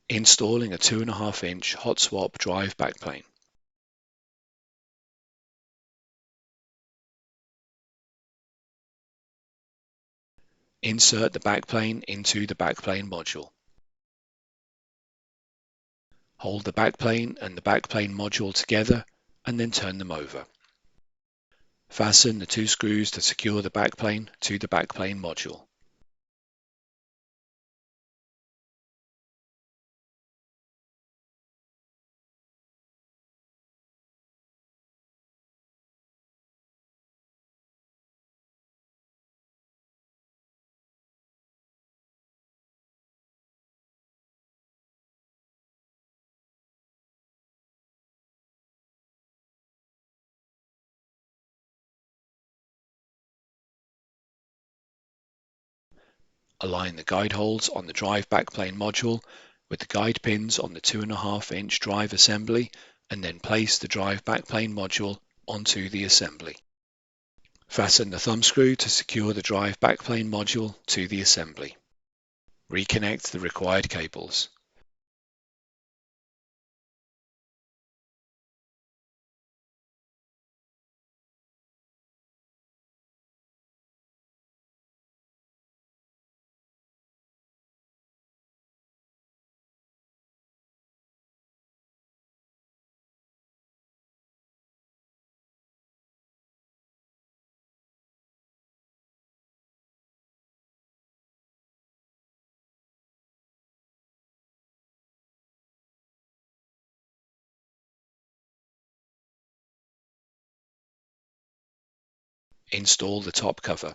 Installing a 2.5-inch hot swap drive backplane. Insert the backplane into the backplane module. Hold the backplane and the backplane module together and then turn them over. Fasten the 2 screws to secure the backplane to the backplane module. Align the guide holes on the drive backplane module with the guide pins on the 2.5-inch drive assembly and then place the drive backplane module onto the assembly. Fasten the thumb screw to secure the drive backplane module to the assembly. Reconnect the required cables. Install the top cover.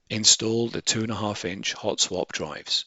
Install the 2.5-inch hot swap drives.